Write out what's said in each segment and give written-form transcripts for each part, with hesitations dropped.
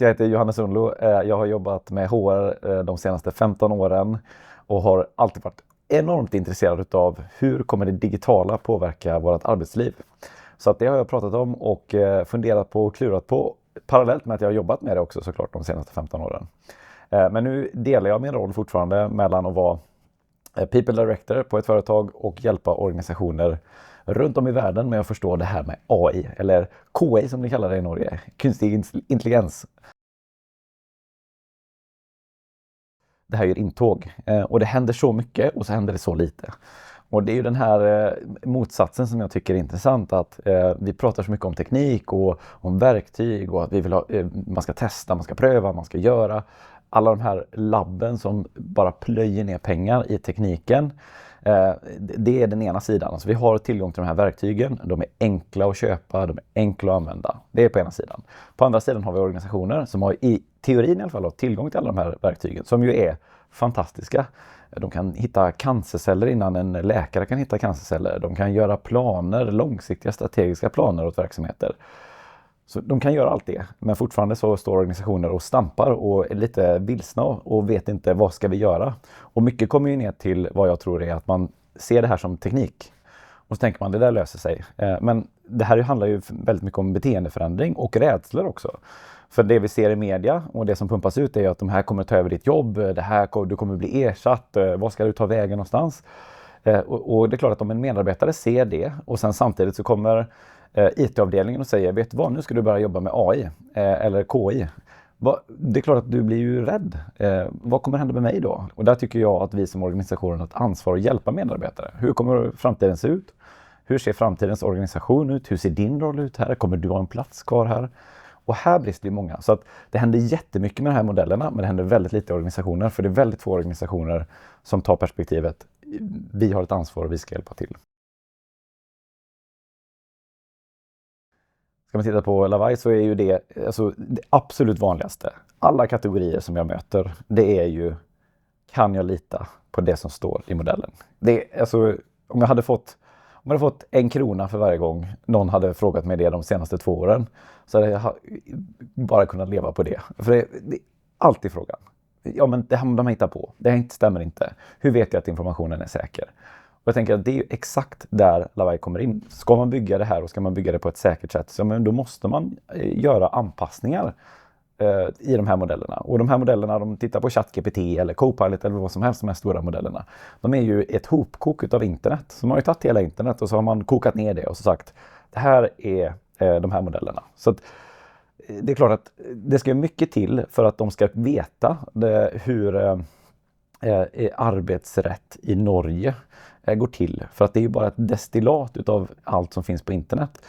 Jag heter Johannes Sundlo. Jag har jobbat med HR de senaste 15 åren och har alltid varit enormt intresserad av hur kommer det digitala påverka vårt arbetsliv. Så att det har jag pratat om och funderat på och klurat på parallellt med att jag har jobbat med det också såklart de senaste 15 åren. Men nu delar jag min roll fortfarande mellan att vara People Director på ett företag och hjälpa organisationer runt om i världen med att förstå det här med AI, eller KI som ni kallar det i Norge, kunstig intelligens. Det här gör intåg och det händer så mycket och så händer det så lite. Och det är ju den här motsatsen som jag tycker är intressant, att vi pratar så mycket om teknik och om verktyg och att vi vill ha, man ska testa, man ska pröva, man ska göra. Alla de här labben som bara plöjer ner pengar i tekniken, det är den ena sidan. Alltså vi har tillgång till de här verktygen, de är enkla att köpa, de är enkla att använda. Det är på ena sidan. På andra sidan har vi organisationer som har i teorin i alla fall har tillgång till alla de här verktygen som ju är fantastiska. De kan hitta cancerceller innan en läkare kan hitta cancerceller. De kan göra planer, långsiktiga strategiska planer åt verksamheter. Så de kan göra allt det, men fortfarande så står organisationer och stampar och är lite vilsna och vet inte vad ska vi göra. Och mycket kommer ju ner till vad jag tror är att man ser det här som teknik. Och så tänker man det där löser sig. Men det här handlar ju väldigt mycket om beteendeförändring och rädslor också. För det vi ser i media och det som pumpas ut är att de här kommer ta över ditt jobb, du kommer bli ersatt, vad ska du ta vägen någonstans? Och det är klart att om en medarbetare ser det och sen samtidigt så kommer IT-avdelningen och säger, vet du vad, nu ska du börja jobba med AI eller KI. Det är klart att du blir ju rädd. Vad kommer hända med mig då? Och där tycker jag att vi som organisation har ett ansvar att hjälpa medarbetare. Hur kommer framtiden se ut? Hur ser framtidens organisation ut? Hur ser din roll ut här? Kommer du ha en plats kvar här? Och här brister ju många. Så att det händer jättemycket med de här modellerna, men det händer väldigt lite i organisationer. För det är väldigt få organisationer som tar perspektivet. Vi har ett ansvar och vi ska hjälpa till. Ska man titta på Lavai så är ju det absolut vanligaste. Alla kategorier som jag möter, det är ju, kan jag lita på det som står i modellen? Det är, alltså, om jag hade fått 1 krona för varje gång någon hade frågat mig det de senaste 2 åren, så hade jag bara kunnat leva på det. För det är alltid frågan. Ja, men det här de hittar på, det stämmer inte. Hur vet jag att informationen är säker? Och jag tänker att det är ju exakt där Lavai kommer in. Ska man bygga det här och ska man bygga det på ett säkert sätt, så men då måste man göra anpassningar i de här modellerna. Och de här modellerna, de tittar på ChatGPT eller Copilot eller vad som helst, de här stora modellerna. De är ju ett hopkok utav internet. Så man har ju tagit hela internet och så har man kokat ner det och så sagt, det här är de här modellerna. Så att, det är klart att det ska mycket till för att de ska veta hur arbetsrätt i Norge går till. För att det är ju bara ett destillat utav allt som finns på internet.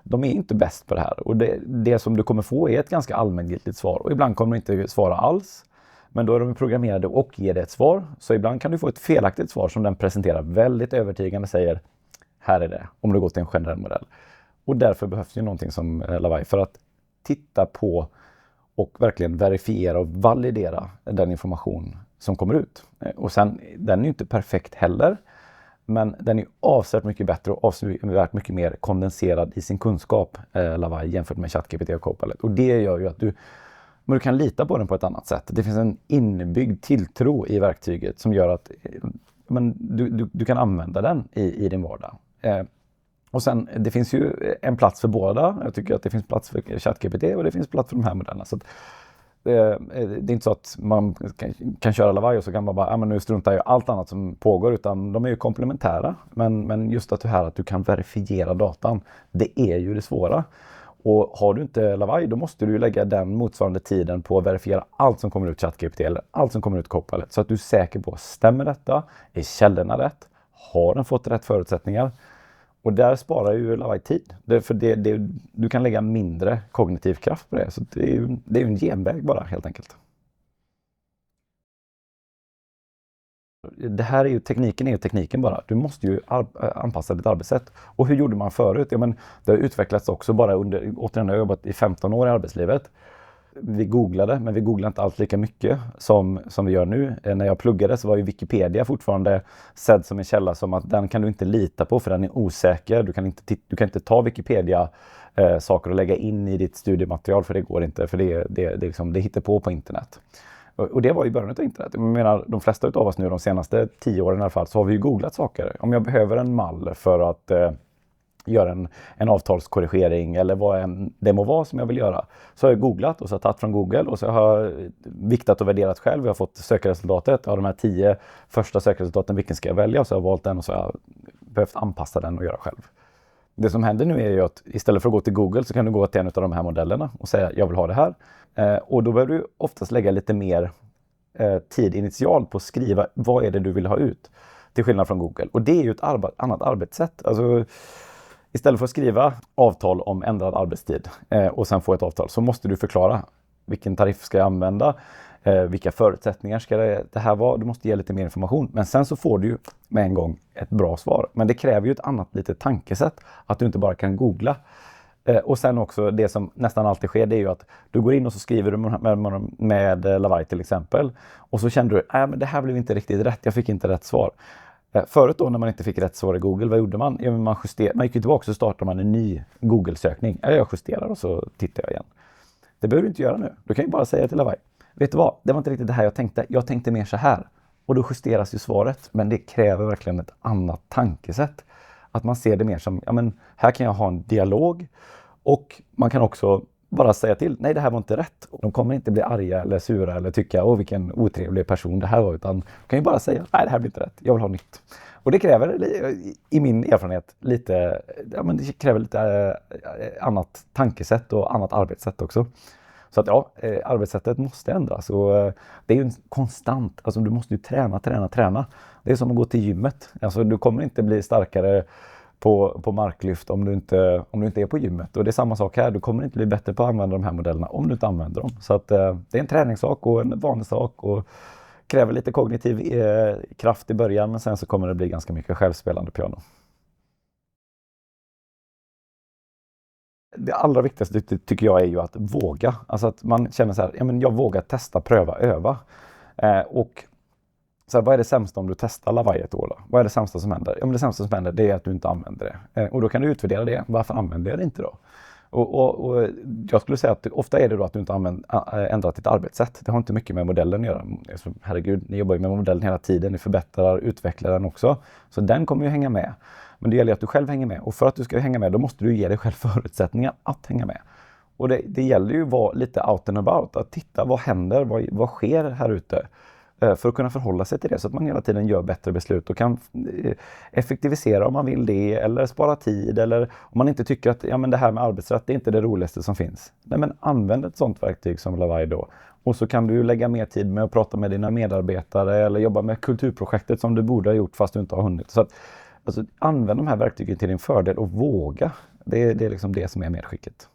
De är inte bäst på det här. Och det som du kommer få är ett ganska allmängiltigt svar. Och ibland kommer du inte svara alls. Men då är de programmerade och ger dig ett svar. Så ibland kan du få ett felaktigt svar som den presenterar väldigt övertygande, säger här är det, om du går till en generell modell. Och därför behövs ju någonting som Lavai för att titta på och verkligen verifiera och validera den information som kommer ut. Och sen, den är ju inte perfekt heller. Men den är avsevärt mycket bättre och avsevärt mycket mer kondenserad i sin kunskap, Lavai, jämfört med ChatGPT och Copilot. Och det gör ju att du kan lita på den på ett annat sätt. Det finns en inbyggd tilltro i verktyget som gör att du kan använda den i din vardag. Och sen, det finns ju en plats för båda. Jag tycker att det finns plats för ChatGPT och det finns plats för de här modellerna. Så att det är inte så att man kan köra Lavai och så kan man bara, men nu struntar jag allt annat som pågår, utan de är ju komplementära. Men just att du kan verifiera datan, det är ju det svåra. Och har du inte Lavai, då måste du lägga den motsvarande tiden på att verifiera allt som kommer ut ChatGPT eller allt som kommer ut Copilot. Så att du är säker på, stämmer detta? Är källorna rätt? Har den fått rätt förutsättningar? Och där sparar ju Lavai tid. Du kan lägga mindre kognitiv kraft på det. Så det är ju en genväg bara, helt enkelt. Det här är ju tekniken bara. Du måste ju anpassa ditt arbetssätt. Och hur gjorde man förut? Ja, men det har utvecklats också bara återigen, jag har jobbat i 15 år i arbetslivet. Vi googlade, men vi googlade inte alls lika mycket som vi gör nu. När jag pluggade så var ju Wikipedia fortfarande sedd som en källa som att den kan du inte lita på för den är osäker. Du kan inte ta Wikipedia saker och lägga in i ditt studiematerial för det går inte. För det hittar på internet. Och det var i början av internet. Jag menar, de flesta av oss nu de senaste 10 åren i alla fall så har vi ju googlat saker. Om jag behöver en mall för att göra en avtalskorrigering eller vad det må vara som jag vill göra. Så har jag googlat och så har jag tagit från Google och så har jag viktat och värderat själv. Jag har fått sökresultatet. Av de här 10 första sökresultaten, vilken ska jag välja? Och så har jag valt den och så har jag behövt anpassa den och göra själv. Det som händer nu är ju att istället för att gå till Google så kan du gå till en av de här modellerna och säga jag vill ha det här. Och då behöver du oftast lägga lite mer tid initialt på att skriva vad är det du vill ha ut. Till skillnad från Google. Och det är ju ett annat arbetssätt. Alltså, istället för att skriva avtal om ändrad arbetstid och sen få ett avtal så måste du förklara vilken tariff ska jag använda, vilka förutsättningar ska det här vara. Du måste ge lite mer information. Men sen så får du ju med en gång ett bra svar. Men det kräver ju ett annat litet tankesätt att du inte bara kan googla. Och sen också det som nästan alltid sker det är ju att du går in och så skriver du med Lavai till exempel. Och så känner du, men det här blev inte riktigt rätt, jag fick inte rätt svar. Förut då när man inte fick rätt svar i Google, vad gjorde man? Man gick ju tillbaka och så startade man en ny Google-sökning. Jag justerar och så tittar jag igen. Det behöver du inte göra nu. Du kan ju bara säga till Lavai, vet du vad? Det var inte riktigt det här jag tänkte. Jag tänkte mer så här. Och då justeras ju svaret. Men det kräver verkligen ett annat tankesätt. Att man ser det mer som, här kan jag ha en dialog. Och man kan också bara säga till, nej det här var inte rätt. De kommer inte bli arga eller sura eller tycka, vilken otrevlig person det här var. Utan de kan ju bara säga, nej det här blir inte rätt, jag vill ha nytt. Och det kräver, i min erfarenhet, det kräver lite annat tankesätt och annat arbetssätt också. Så att arbetssättet måste ändras. Och det är ju en konstant, alltså du måste ju träna. Det är som att gå till gymmet. Alltså du kommer inte bli starkare på marklyft om du inte är på gymmet. Och det är samma sak här. Du kommer inte bli bättre på att använda de här modellerna om du inte använder dem. Så att det är en träningssak och en vanlig sak och kräver lite kognitiv kraft i början men sen så kommer det bli ganska mycket självspelande piano. Det allra viktigaste tycker jag är ju att våga. Alltså att man känner så här, jag vågar testa, pröva, öva. Och så här, vad är det sämsta om du testar Lavai ett år då? Vad är det sämsta som händer? Det sämsta som händer det är att du inte använder det. Och då kan du utvärdera det. Varför använder jag det inte då? Och jag skulle säga att ofta är det då att du inte ändrat ditt arbetssätt. Det har inte mycket med modellen att göra. Herregud, ni jobbar ju med modellen hela tiden. Ni förbättrar, utvecklar den också. Så den kommer ju hänga med. Men det gäller att du själv hänger med. Och för att du ska hänga med, då måste du ge dig själv förutsättningar att hänga med. Och det gäller ju att vara lite out and about. Att titta, vad händer? Vad sker här ute? För att kunna förhålla sig till det så att man hela tiden gör bättre beslut och kan effektivisera om man vill det eller spara tid eller om man inte tycker att det här med arbetsrätt det är inte det roligaste som finns. Nej, men använd ett sånt verktyg som Lavai då. Och så kan du lägga mer tid med att prata med dina medarbetare eller jobba med kulturprojektet som du borde ha gjort fast du inte har hunnit. Så att, använd de här verktygen till din fördel och våga. Det är liksom det som är medskicket.